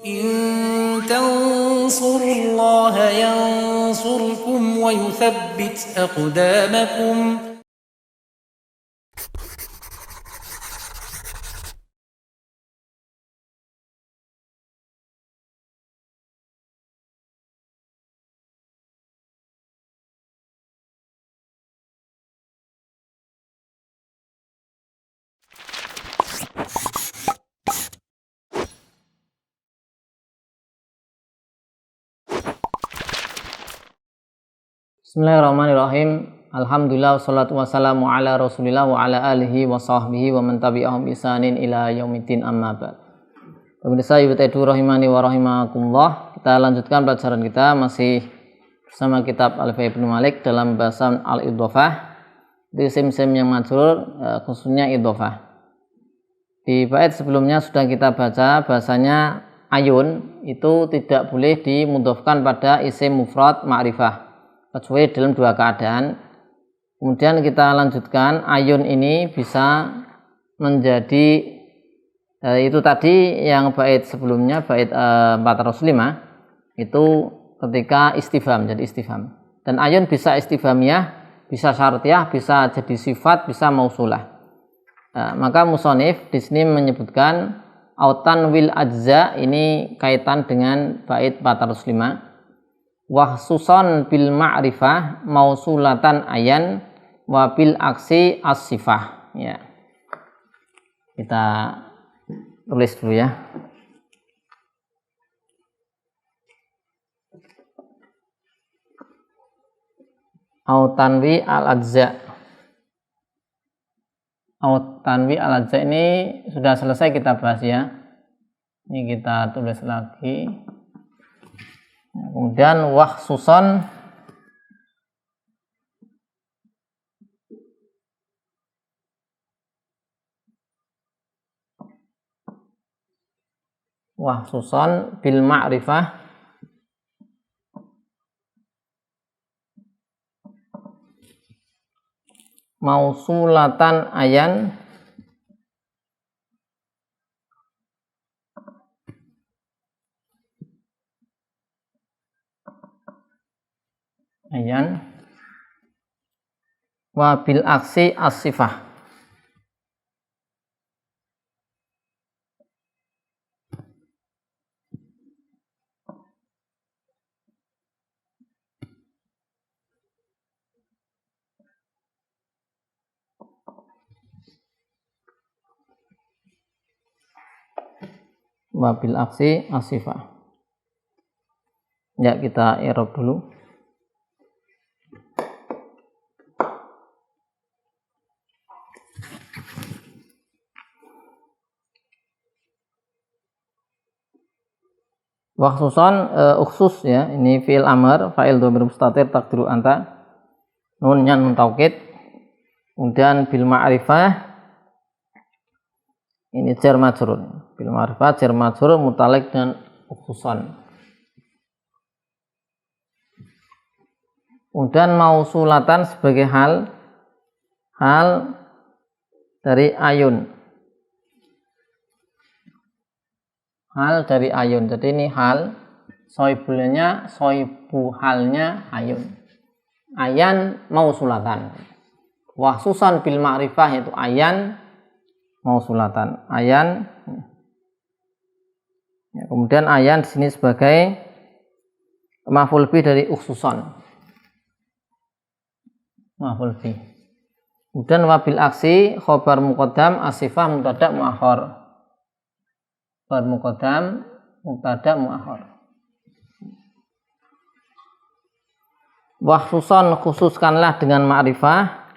إن تنصروا الله ينصركم ويثبت أقدامكم. Bismillahirrahmanirrahim. Alhamdulillah wassalatu wassalamu ala rasulillah wa ala alihi wa sahbihi wa man tabi'ahum isanin ila yaumiddin amma ba'd. Pemirsa Yubtaidu rahimani wa rahimakumullah, kita lanjutkan pelajaran kita masih bersama kitab Alfiya Ibnu Malik dalam bahasan al-idhofah di isim-isim yang majrur, khususnya idhofah. Di bait sebelumnya sudah kita baca bahasanya ayun itu tidak boleh dimudhofkan pada isim mufrad ma'rifah kecuali dalam dua keadaan. Kemudian kita lanjutkan, ayun ini bisa menjadi itu tadi yang bait sebelumnya, bait 405 itu ketika istifham, jadi istifham. Dan ayun bisa istifhamiyah, bisa syartiyah, bisa jadi sifat, bisa mausulah. Maka musonif di sini menyebutkan autan wil ajza, ini kaitan dengan bait 405. Wahsuson bil ma'rifah mausulatan ayan wa bil aksi as-sifah. Ya. Kita tulis dulu ya. Autanwi al-ajza. Autanwi al-ajza ini sudah selesai kita bahas ya. Ini kita tulis lagi. Kemudian wahsuson bil ma'rifah mausulatan ayan wa bil aksi as-sifah. Wa bil aksi as-sifah. Ya, kita i'rab dulu. Waksuson uksus ya, ini fi'il amr, fa'il dhamir mustatir takdiru anta, nunnya nun taukid. Kemudian bil ma'rifah ini jar majrur, bil ma'rifah jar majrur mutalik dengan uksuson. Kemudian mausulatan sebagai hal dari ayun. Hal dari ayun. Jadi ini hal, soibulnya, soibu halnya ayun. Ayan mausulatan. Wahsusan bil ma'rifah yaitu ayan mausulatan. Ayan. Ya, kemudian ayan di sini sebagai maf'ul bih dari uksuson. Maf'ul bih. Kemudian wabil aksi khobar muqaddam asifah mubtada muakhar. Khobar muqaddam mubtada muakhar. Wahsuson khususkanlah dengan ma'rifah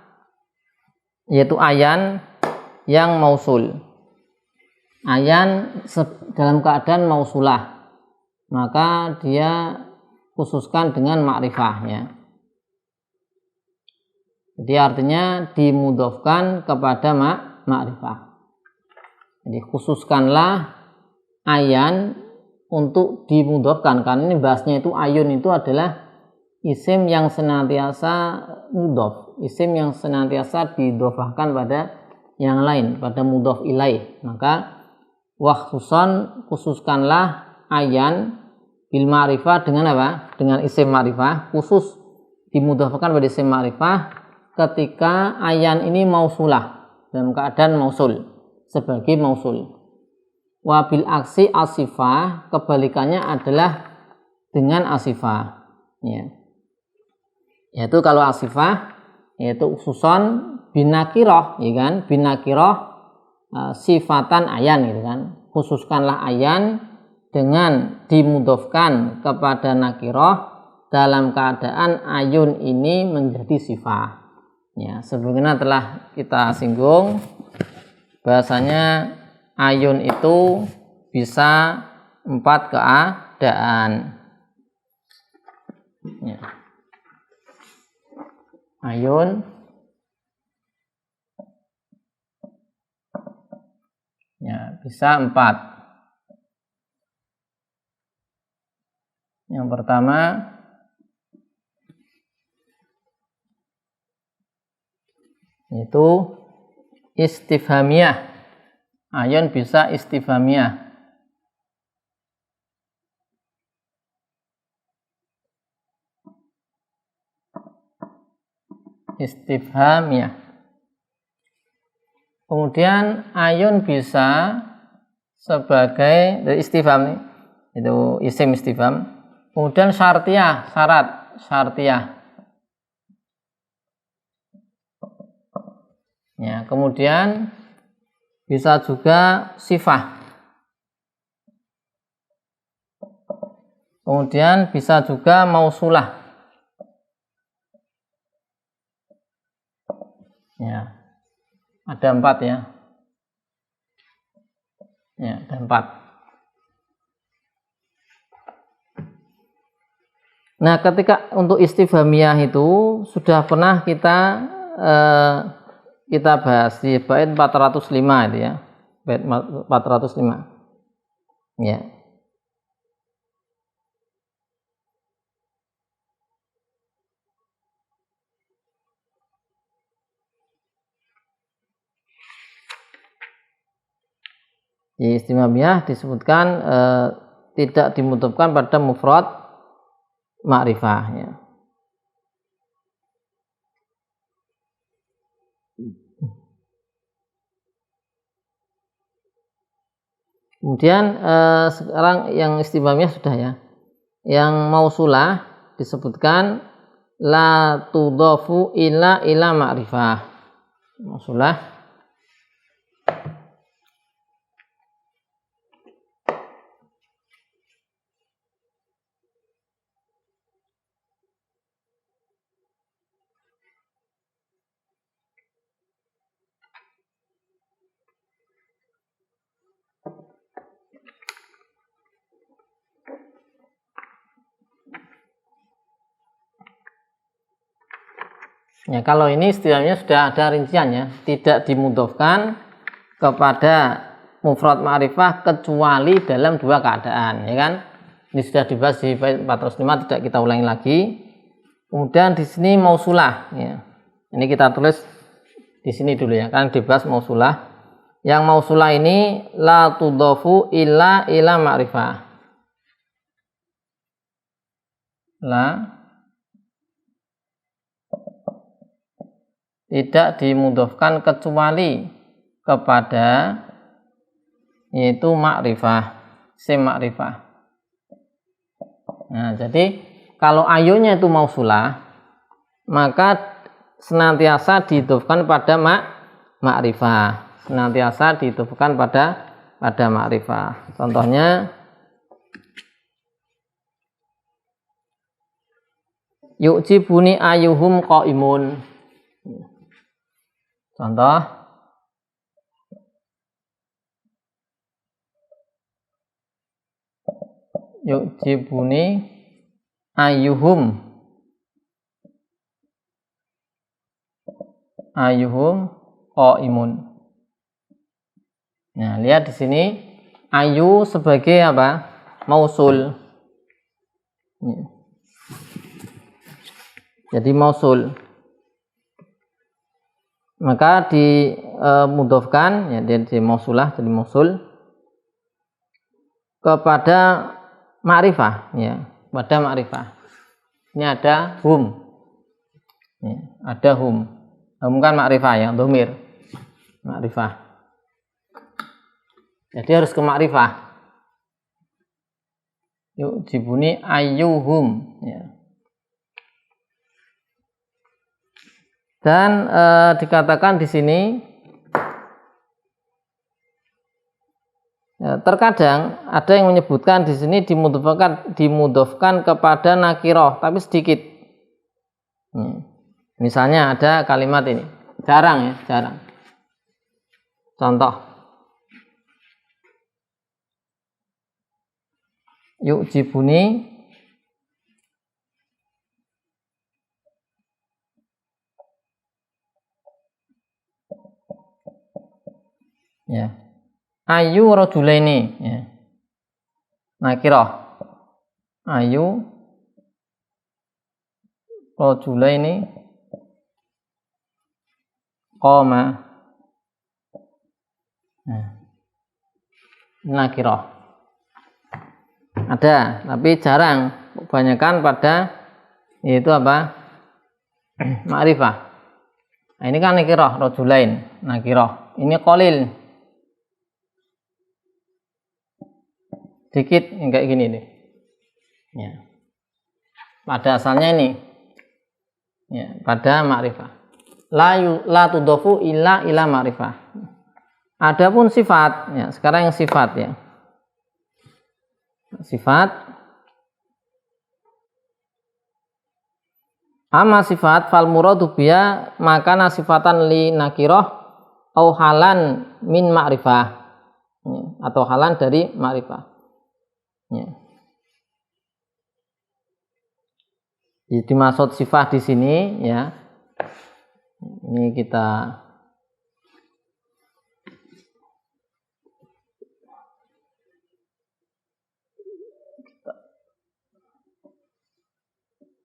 yaitu ayan yang mausul. Ayan dalam keadaan mausulah, maka dia khususkan dengan ma'rifahnya. Jadi artinya dimudhofkan kepada ma'rifah. Jadi khususkanlah ayan untuk dimudhofkan, karena ini bahasnya itu ayun itu adalah isim yang senantiasa mudhof, isim yang senantiasa didhofahkan pada yang lain, pada mudhof ilaih. Maka wahsuson khususkanlah ayan bil ma'rifah dengan apa? Dengan isim ma'rifah, khusus dimudhafkan pada isim ma'rifah ketika ayan ini mausulah dalam keadaan mausul sebagai mausul. Wa bil aksi asifah, kebalikannya adalah dengan asifah. Ya. Yaitu kalau asifah yaitu khususon binakirah, ya kan? Binakirah sifatan ayan gitu kan. Khususkanlah ayan dengan dimudhofkan kepada nakirah dalam keadaan ayun ini menjadi sifat. Ya, sebagaimana telah kita singgung bahasanya ayun itu bisa 4 keadaan. Ya. Ayun ya bisa 4. Yang pertama itu istifhamiyah. Ayun bisa istifhamiyah. Istifhamiyah. Kemudian ayun bisa sebagai istifham, itu isim istifham. Kemudian syartiyah, syarat syartiyah. Ya, kemudian bisa juga sifah. Kemudian bisa juga mausulah. Ya, ada 4 ya. Ya, ada 4. Nah, ketika untuk istifhamiyah itu sudah pernah kita bahas di bait 405 itu ya. Bait 405. Ya. Di istifhamiyah disebutkan tidak dimudhafkan pada mufrad ma'rifah ya. Kemudian sekarang yang istifhamiyah sudah ya. Yang mausulah disebutkan la tudhafu ila ma'rifah. Mausulah ya, kalau ini istilahnya sudah ada rinciannya, tidak dimudhafkan kepada mufrad ma'rifah kecuali dalam 2 keadaan, ya kan? Ini sudah dibahas di 405, tidak kita ulangi lagi. Kemudian di sini mausulah, ya. Ini kita tulis di sini dulu ya, kan dibahas mausulah. Yang mausulah ini la tudhafu illa ma'rifah. La tidak dimudhafkan kecuali kepada yaitu ma'rifah, isim ma'rifah. Nah, jadi kalau ayunnya itu mausulah, maka senantiasa didhafkan pada ma'rifah. Senantiasa didhafkan pada ma'rifah. Contohnya yu'jibuni ayyuhum qaimun. Contoh yu'jibuni ayyuhum qaimun. Nah, lihat di sini ayu sebagai apa? Mausul. Jadi mausul. Maka dimudhafkan ya, di mausulah jadi mausul kepada ma'rifah, ya, pada ma'rifah. Ini ada hum. Ya, ada hum. Hum kan ma'rifah ya, dhamir. Ma'rifah. Jadi harus ke ma'rifah. Yuk jibuni ayyuhum, ya. Dan dikatakan di sini ya, terkadang ada yang menyebutkan di sini dimudhofkan kepada nakiroh, tapi sedikit. Misalnya ada kalimat ini, jarang ya, jarang. Contoh, yuk jibuni ya. Ayu rajulaini, ya. Nakirah. Ayu rajulaini qama. Nah, nakirah. Ada, tapi jarang. Kebanyakan pada yaitu apa? Ma'rifah. Nah, ini kan nakirah, rajulain, nakirah. Ini qalil. Dikit kayak gini nih. Ya. Pada asalnya ini. Ya, pada ma'rifah. La tudhofu illa ila ma'rifah. Adapun sifat, ya, sekarang yang sifat ya. Sifat. Amma sifat fal muradu biya makana sifatan li nakirah au halan min ma'rifah. Ya, atau halan dari ma'rifah. Ya. Jadi maksud sifat di sini ya. Ini kita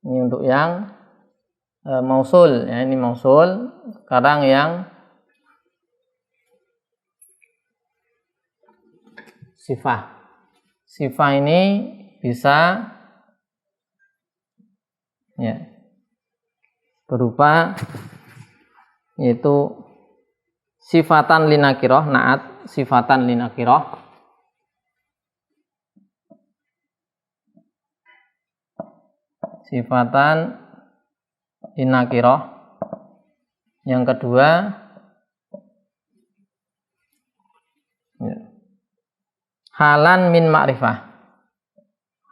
ini untuk yang mausul ya, ini mausul. Sekarang yang sifat. Sifat ini bisa ya berupa yaitu sifatan linakirah, naat sifatan linakirah, sifatan linakirah. Yang kedua ya, halan min ma'rifah,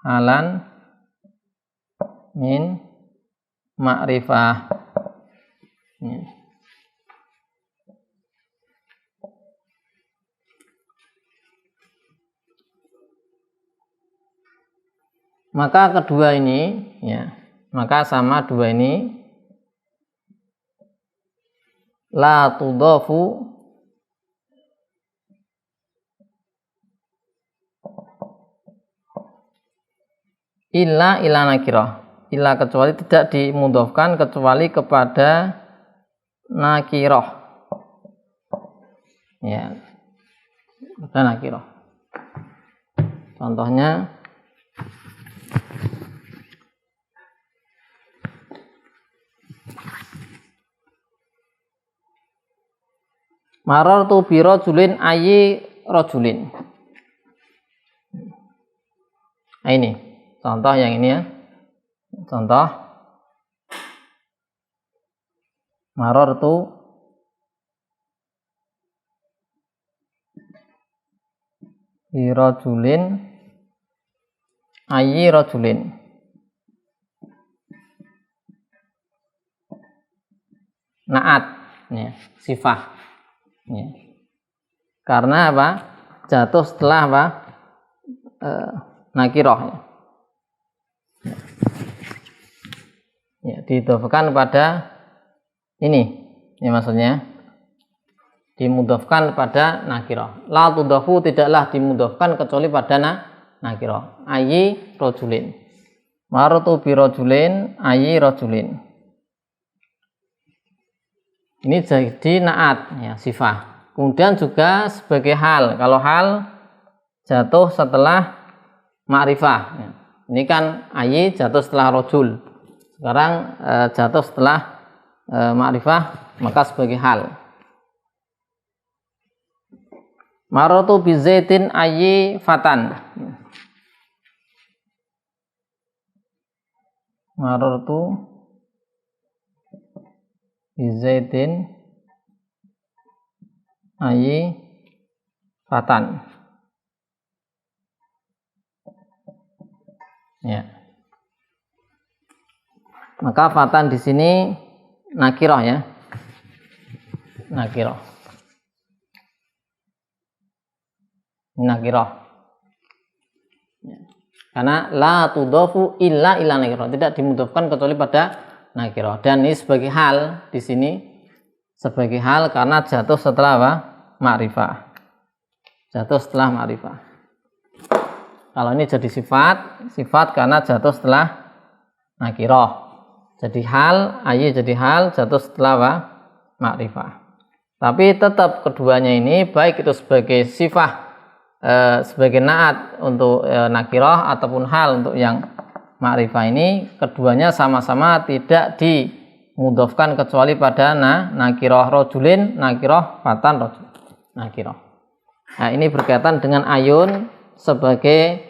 halan min ma'rifah. Ya. Maka kedua ini ya, maka sama dua ini la tudhafu illa ila nakirah, illa kecuali tidak dimudhofkan kecuali kepada nakirah ya, pada nakirah. Contohnya marartu bi rajulin ayyi rajulin. Nah, ini contoh yang ini ya. Contoh marartu bi rajulin ayyi rajulin. Naat ya, sifat ya. Karena apa? Jatuh setelah apa? Nakirah ya. Ya, didhofkan pada ini ya, maksudnya dimudhofkan pada nakirah. La tudhafu tidaklah dimudhofkan kecuali pada nakirah. Ayyi rajulin. Marartu bi rajulin ayyi rajulin. Ini jadi naat ya, sifat. Kemudian juga sebagai hal. Kalau hal jatuh setelah ma'rifah. Ini kan ayy jatuh setelah rojul. Sekarang jatuh setelah ma'rifah, maka sebagai hal. Maratu bi Zaidin ayyi fatan. Maratu bi Zaidin ayyi fatan. Ya. Maka fatan di sini nakirah ya. Nakirah. Nakirah. Ya. Karena la tudhafu illa nakirah, tidak dimudhofkan kecuali pada nakirah. Dan ini sebagai hal di sini sebagai hal karena jatuh setelah apa? Ma'rifah. Jatuh setelah ma'rifah. Kalau ini jadi sifat karena jatuh setelah nakirah. Jadi hal, ayy jadi hal, jatuh setelah apa? Ma'rifah. Tapi tetap keduanya ini baik itu sebagai sifat, sebagai naat untuk nakirah ataupun hal untuk yang ma'rifah ini, keduanya sama-sama tidak dimudhofkan kecuali pada nakirah rojulin, nakirah fatan rojul, nakirah. Nah ini berkaitan dengan ayun sebagai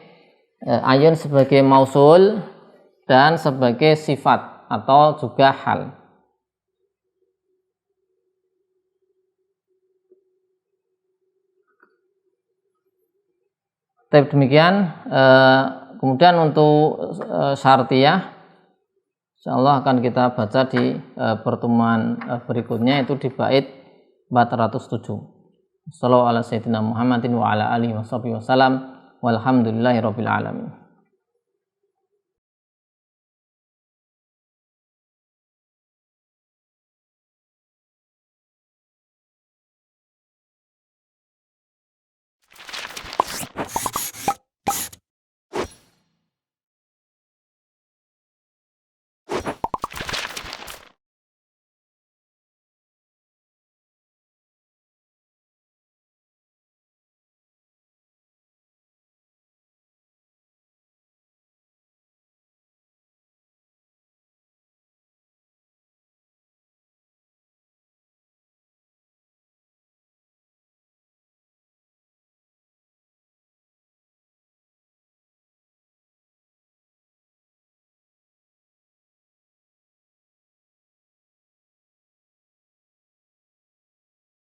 mausul dan sebagai sifat atau juga hal. Tapi demikian, kemudian untuk syartiyah insyaallah akan kita baca di pertemuan berikutnya, itu di bait 407. Shallallahu ala sayyidina Muhammadin wa ala alihi wasallam walhamdulillahirabbil alamin.